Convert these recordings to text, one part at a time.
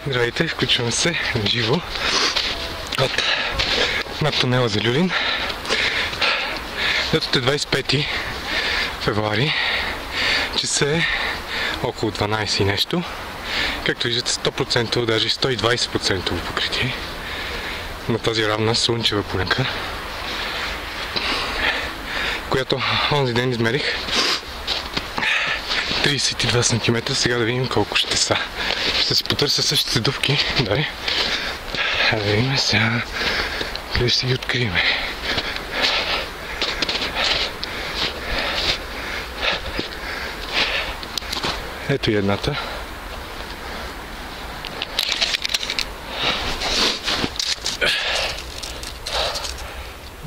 Здравейте, включваме се на живо над тунела за Люлин. Датата е 25 февруари. Часът е около 12 и нещо. Както виждате, 100%, даже 120% покритие на тази равна слънчева полянка, която онзи ден измерих 32 см. Сега да видим колко ще са. Ще си потърся същите дупки. Да видим сега къде ще ги открием. Ето и едната.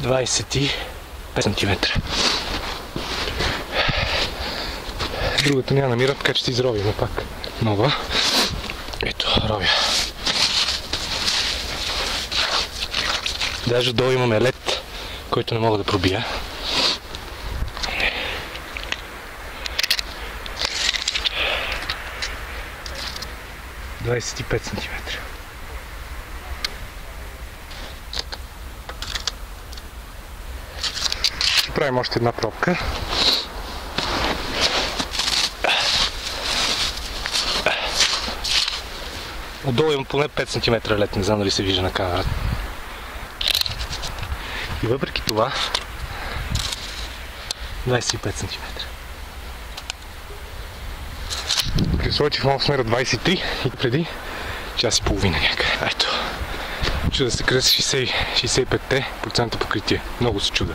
...25 см. Другата няма намира, така че ще изровим пак нова. Ето, ровя. Даже долу имаме лед, който не мога да пробия. – 25 см. Ще правим още една пробка. Отдолу има поне 5 см лед, не знам дали се вижда на камерата. И въпреки това 25 см. При условие, че в моят смера 23 и преди час и половина някъде. Ето. Чуда се къде са 65% покритие. Много се чуда.